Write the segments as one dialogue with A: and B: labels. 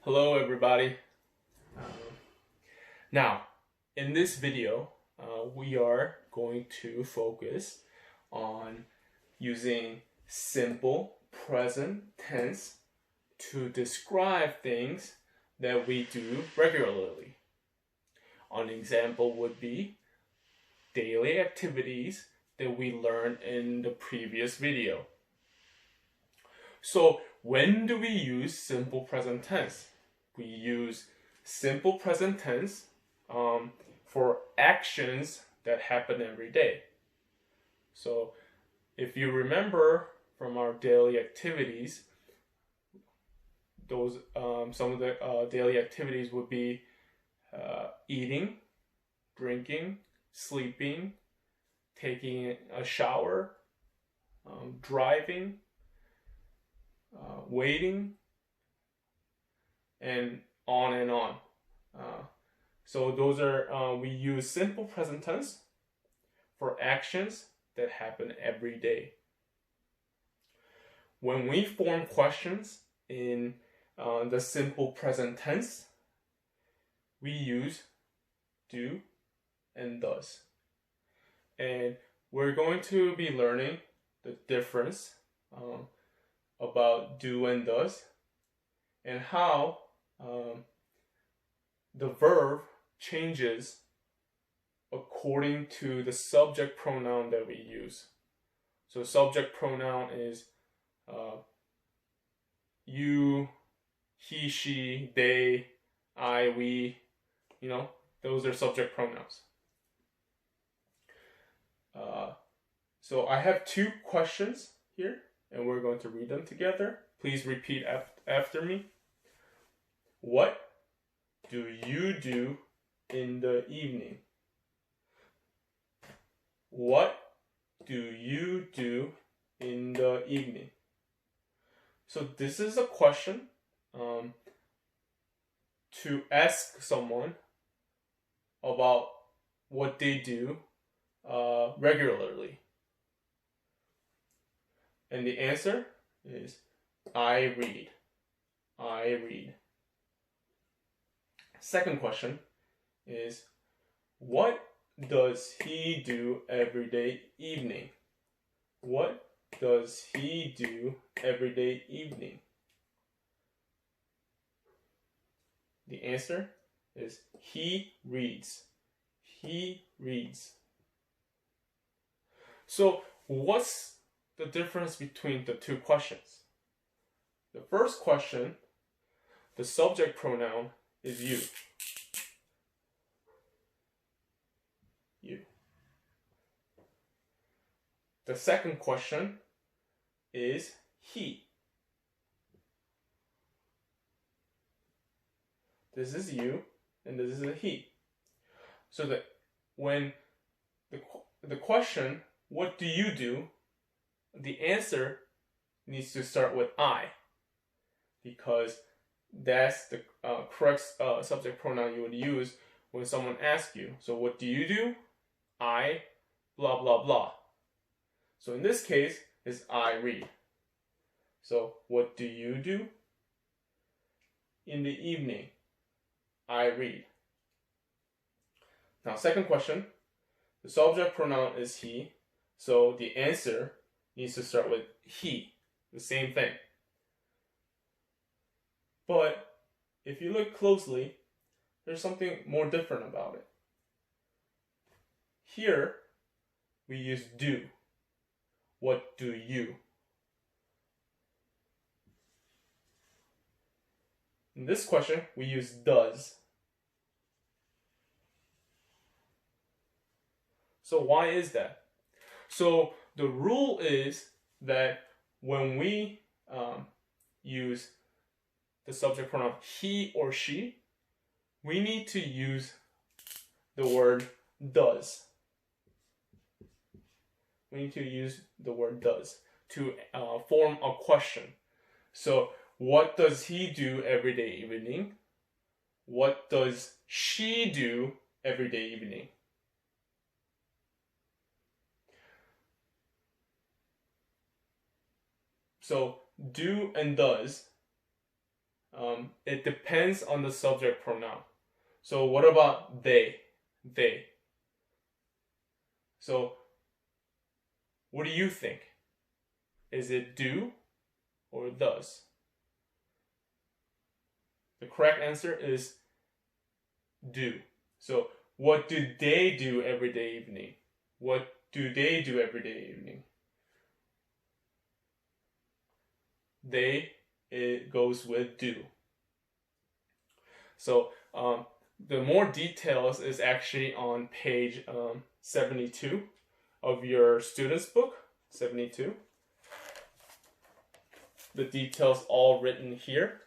A: Hello everybody. Now, in this video, we are going to focus on using simple present tense to describe things that we do regularly. An example would be daily activities that we learned in the previous video. So when do we use simple present tense? We use simple present tense for actions that happen every day. So if you remember from our daily activities, those some of the daily activities would be eating, drinking, sleeping, taking a shower, driving, waiting, and on and on. So those are, we use simple present tense for actions that happen every day. When we form questions in the simple present tense, we use do and does. And we're going to be learning the difference about do and does, and how the verb changes according to the subject pronoun that we use. So subject pronoun is you, he, she, they, I, we, those are subject pronouns. So I have two questions here, and we're going to read them together. Please repeat after me. What do you do in the evening? What do you do in the evening? So this is a question to ask someone about what they do regularly. And the answer is I read. I read. Second question is, what does he do every day evening? What does he do every day evening? The answer is he reads. He reads. So what's the difference between the two questions? The first question, the subject pronoun is you. You. The second question is he. This is you, and this is a he. So that when the question, what do you do? The answer needs to start with I, because that's the correct subject pronoun you would use when someone asks you. So what do you do? I, blah, blah, blah. So in this case, it's I read. So what do you do? In the evening, I read. Now, second question, the subject pronoun is he, so the answer needs to start with he, the same thing. But if you look closely, there's something more different about it. Here, we use do. What do you? In this question, we use does. So why is that? So the rule is that when we use the subject pronoun he or she, we need to use the word does. We need to use the word does to form a question. So what does he do every day evening? What does she do every day evening? So do and does it depends on the subject pronoun. So what about they? They. So what do you think? Is it do or does? The correct answer is do. So what do they do every day evening? What do they do every day evening? They, it goes with do. So the more details is actually on page 72 of your student's book, 72. The details all written here.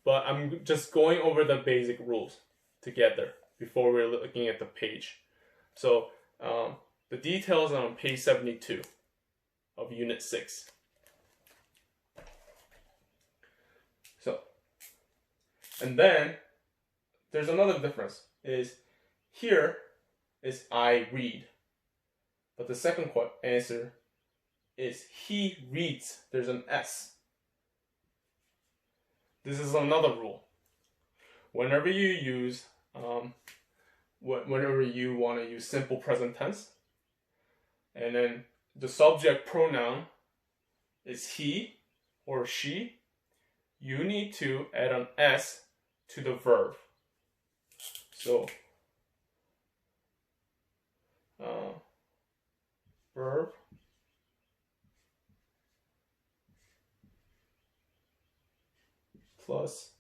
A: But I'm just going over the basic rules together before we're looking at the page. So the details are on page 72 of Unit 6. So, and then there's another difference. Is here is I read, but the second answer is he reads. There's an S. This is another rule. Whenever you use, whenever you want to use simple present tense, and then the subject pronoun is he or she, you need to add an S to the verb. So, verb plus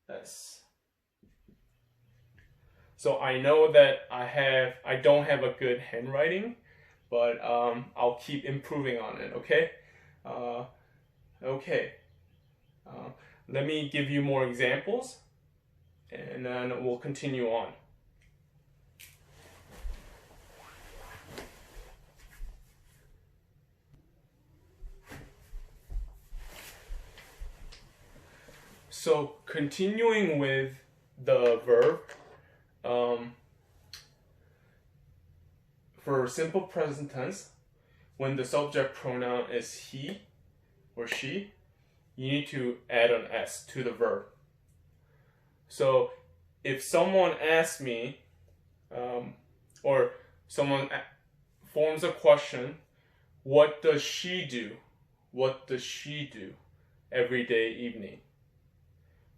A: S. So I know that I don't have a good handwriting, but I'll keep improving on it, okay? Okay. Let me give you more examples, and then we'll continue on. So continuing with the verb, for simple present tense, when the subject pronoun is he or she, you need to add an S to the verb. So if someone asks me, or someone forms a question, what does she do? What does she do every day evening?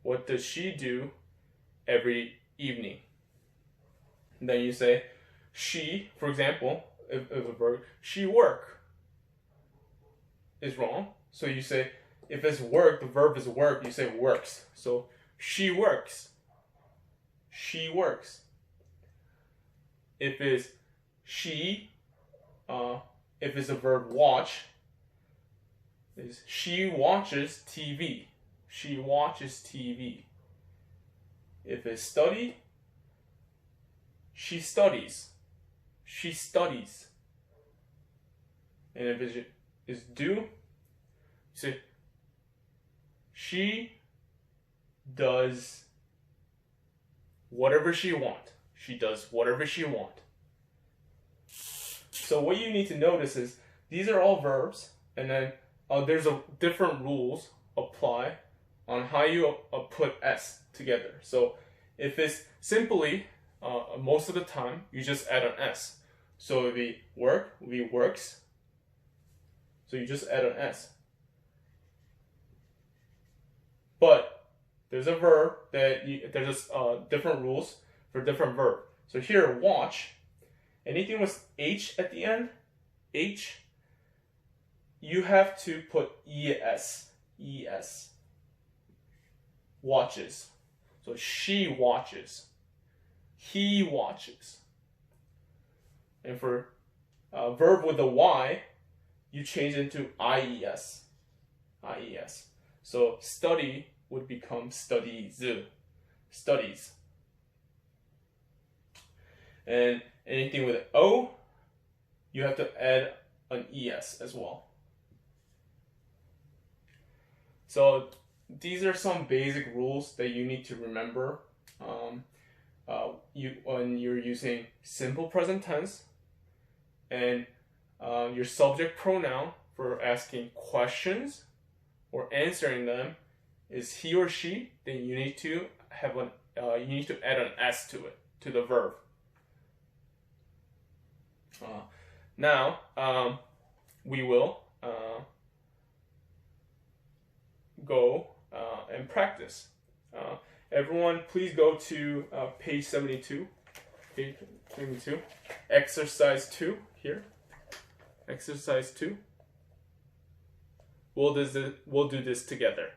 A: What does she do every evening? And then you say, she, for example, if a verb, she work is wrong. So you say, if it's work, the verb is work, you say works. So she works. She works. If it's she, if it's a verb watch, is she watches TV. She watches TV. If it's study, she studies. She studies. And if it is do, you say she does whatever she wants. She does whatever she wants. So what you need to notice is these are all verbs, and then there's different rules apply on how you put S together. So if it's simply, most of the time, you just add an S. So if we work, we works. So you just add an S. But there's a verb that there's different rules for different verb. So here, watch, anything with H at the end, H, you have to put ES, ES. Watches. So she watches. He watches. And for a verb with a Y, you change into IES. IES. So study would become studies. Studies. And anything with an O, you have to add an ES as well. So these are some basic rules that you need to remember when you're using simple present tense, and your subject pronoun for asking questions or answering them is he or she, then you need to have you need to add an s to it, to the verb. Now we will go and practice. Everyone, please go to page 72. Page 72. Exercise 2 here. Exercise 2. We'll do this together.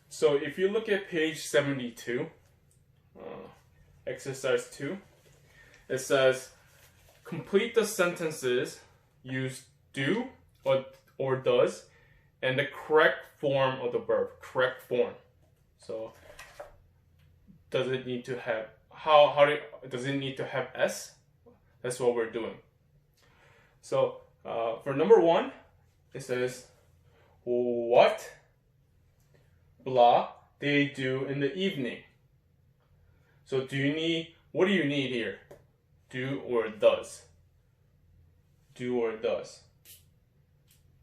A: So if you look at page 72, exercise 2, it says, complete the sentences, use do or does, and the correct form of the verb, correct form. So does it need to have, does it need to have s? That's what we're doing. So for number 1, it says, what blah they do in the evening. So what do you need here? Do or does? Do or does?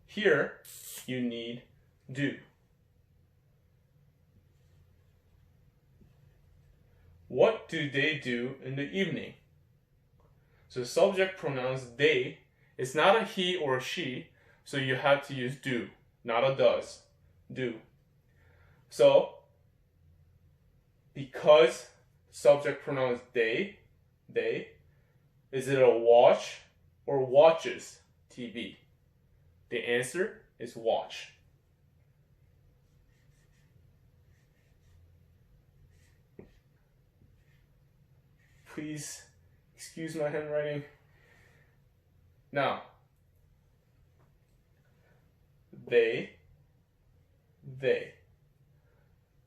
A: Here you need do. What do they do in the evening? So subject pronouns they, it's not a he or she, so you have to use do, not a does. Do. So, because subject pronouns they, is it a watch or watches TV? The answer is watch. Please excuse my handwriting. Now, they.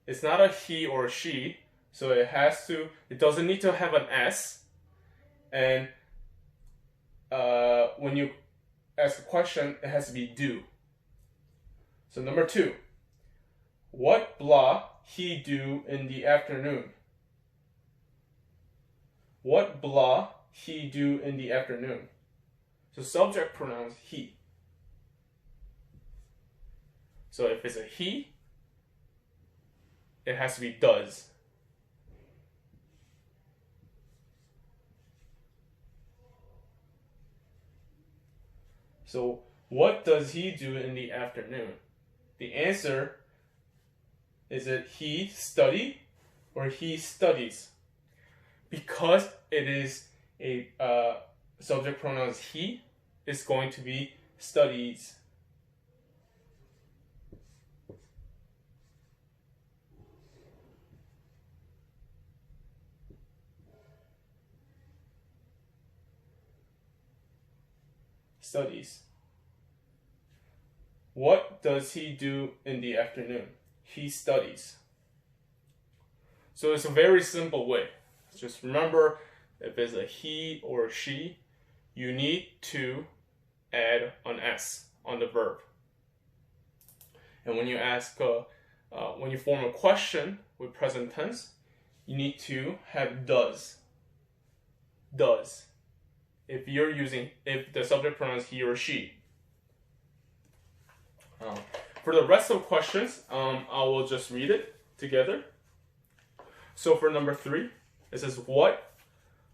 A: It's not a he or she, so it doesn't need to have an s. And when you ask a question, it has to be do. So number 2, what blah he do in the afternoon? What blah he do in the afternoon? So subject pronouns he. So if it's a he, it has to be does. So what does he do in the afternoon? The answer is it he study or he studies? Because it is a subject pronouns he, it's going to be studies. Studies. What does he do in the afternoon? He studies. So it's a very simple way. Just remember, if it's a he or she, you need to add an s on the verb. And when you when you form a question with present tense, you need to have does. Does. If the subject pronoun is he or she. For the rest of questions, I will just read it together. So for number 3, it says, what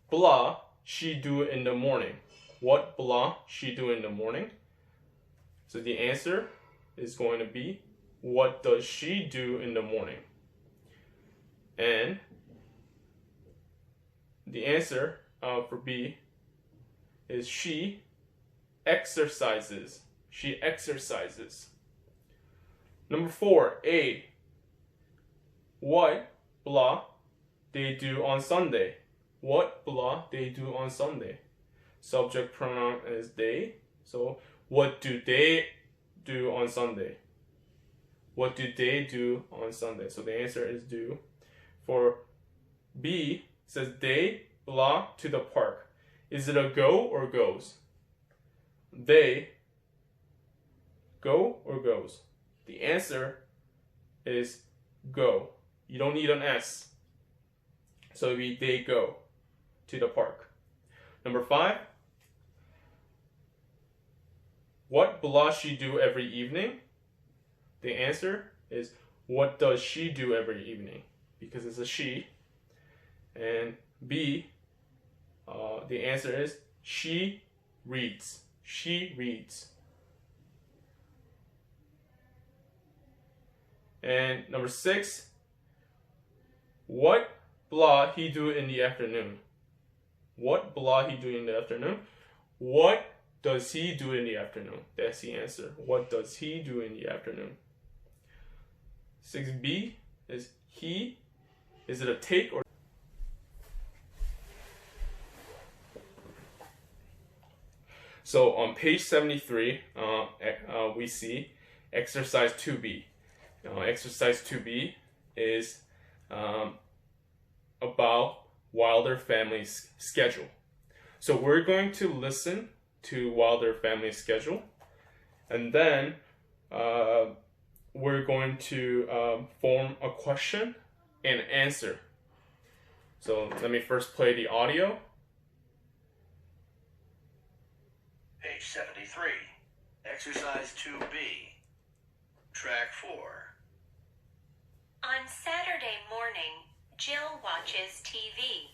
A: blah she do in the morning? What blah she do in the morning? So the answer is going to be, what does she do in the morning? And the answer for B is she exercises. She exercises. Number 4, A. What blah they do on Sunday? What blah they do on Sunday? Subject pronoun is they. So what do they do on Sunday? What do they do on Sunday? So the answer is do. For B, it says they blah to the park. Is it a go or goes? They go or goes? The answer is go. You don't need an S. So it'll be they go to the park. Number 5. What does she do every evening? The answer is what does she do every evening? Because it's a she. And B, the answer is she reads. She reads. And number 6, what blah he do in the afternoon? What blah he do in the afternoon? What does he do in the afternoon? That's the answer. What does he do in the afternoon? 6B is he. Is it a take or? So on page 73, we see exercise 2B. Exercise 2B is about Wilder family's schedule. So we're going to listen to Wilder family's schedule, and then we're going to form a question and answer. So let me first play the audio.
B: Page 73, exercise 2B, track 4.
C: On Saturday morning, Jill watches TV.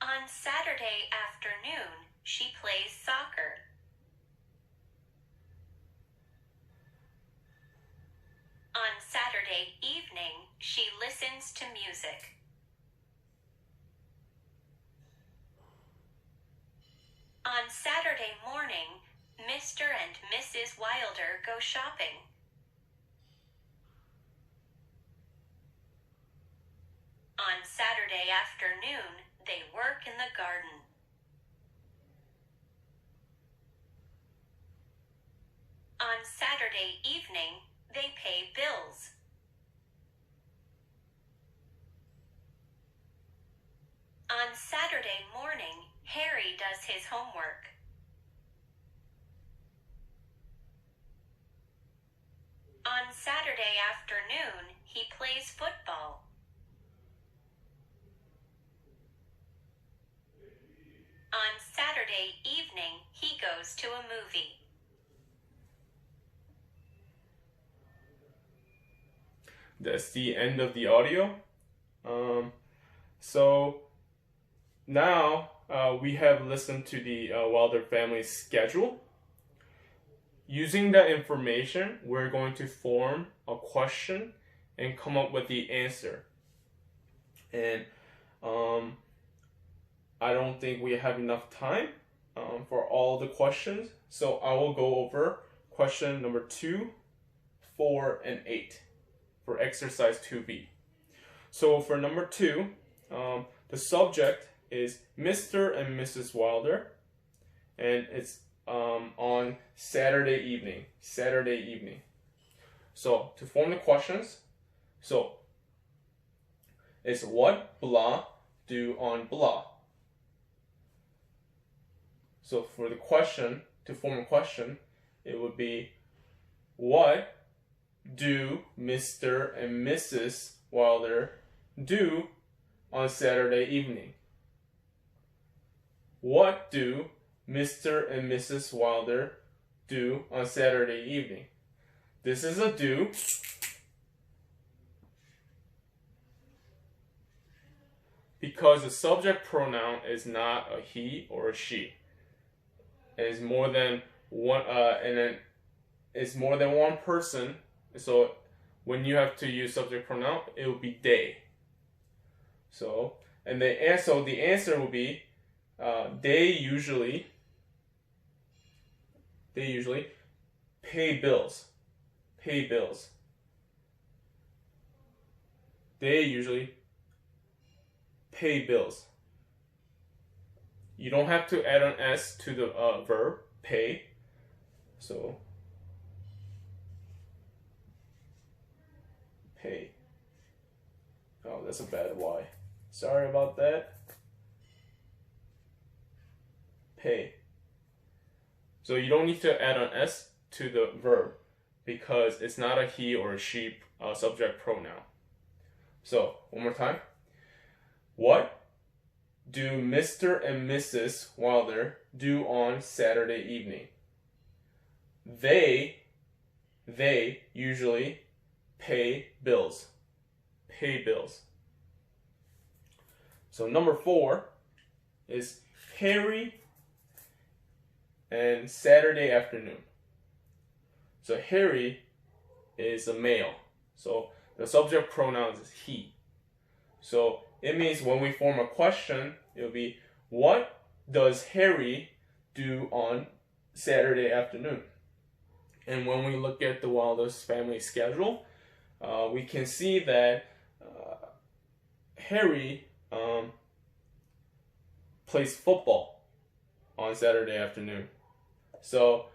C: On Saturday afternoon, she plays soccer. On Saturday evening, she listens to music. On Saturday morning, Mr. and Mrs. Wilder go shopping. On Saturday afternoon, they work in the garden. On Saturday evening, they pay bills. On Saturday morning, Harry does his homework. On Saturday afternoon, he plays football. On Saturday evening, he goes to a movie.
A: That's the end of the audio. So now we have listened to the Wilder family's schedule. Using that information, we're going to form a question and come up with the answer. And I don't think we have enough time for all the questions, so I will go over question number 2, 4, and 8 for exercise 2B. So for number 2, the subject is Mr. and Mrs. Wilder, and it's on Saturday evening. So to form the questions, so it's what blah do on blah. So for the question, to form a question, it would be what do Mr. and Mrs. Wilder do on Saturday evening? What do Mr. and Mrs. Wilder do on Saturday evening? This is a do. Because the subject pronoun is not a he or a she. It is more than one, and then it's more than one person. So when you have to use subject pronoun, it will be they. So the answer will be they usually pay bills. They usually pay bills. You don't have to add an S to the verb, pay. So, pay. Oh, that's a bad Y. Sorry about that. Pay. So you don't need to add an S to the verb because it's not a he or a she subject pronoun. So, one more time. What do Mr. and Mrs. Wilder do on Saturday evening? They usually pay bills. Pay bills. So number 4 is Harry and Saturday afternoon. So Harry is a male. So the subject pronoun is he. So it means when we form a question, it'll be, what does Harry do on Saturday afternoon? And when we look at the Wilder's family schedule, we can see that Harry plays football on Saturday afternoon. So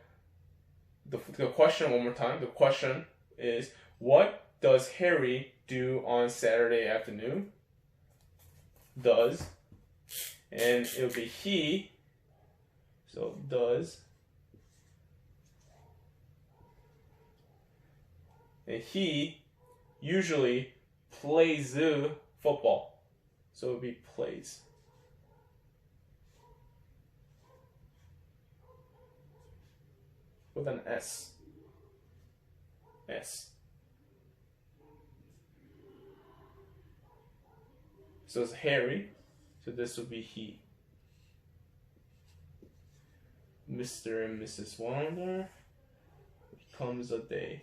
A: the question, one more time, the question is, what does Harry do on Saturday afternoon? Does, and it'll be he, so does, and he usually plays football, so it'll be plays. With an S. S. So it's Harry, so this would be he. Mr. and Mrs. Wilder becomes a they.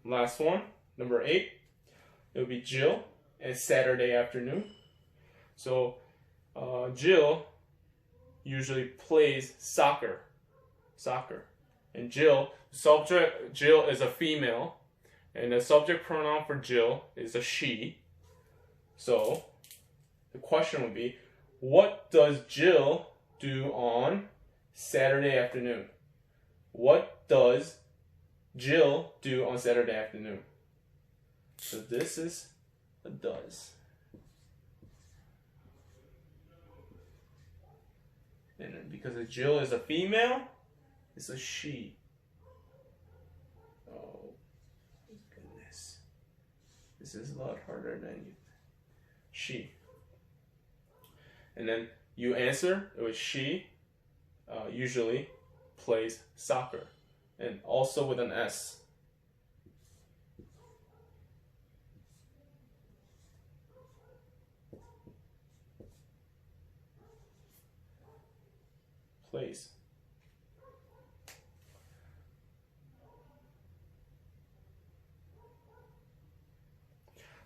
A: Last one, number 8, it would be Jill and Saturday afternoon. So Jill usually plays soccer. And Jill is a female, and the subject pronoun for Jill is a she. So the question would be, what does Jill do on Saturday afternoon? What does Jill do on Saturday afternoon? So this is a does. And then because Jill is a female, it's a she. Oh, goodness. This is a lot harder than you. She. And then you answer, it was she usually plays soccer. And also with an S. Plays.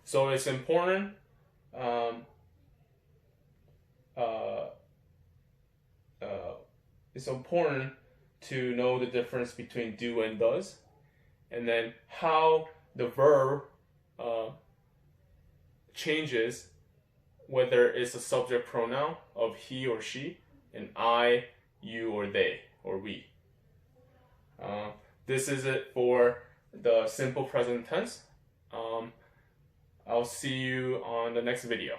A: So it's important to know the difference between do and does, and then how the verb changes, whether it's a subject pronoun of he or she, and I, you, or they, or we. This is it for the simple present tense. I'll see you on the next video.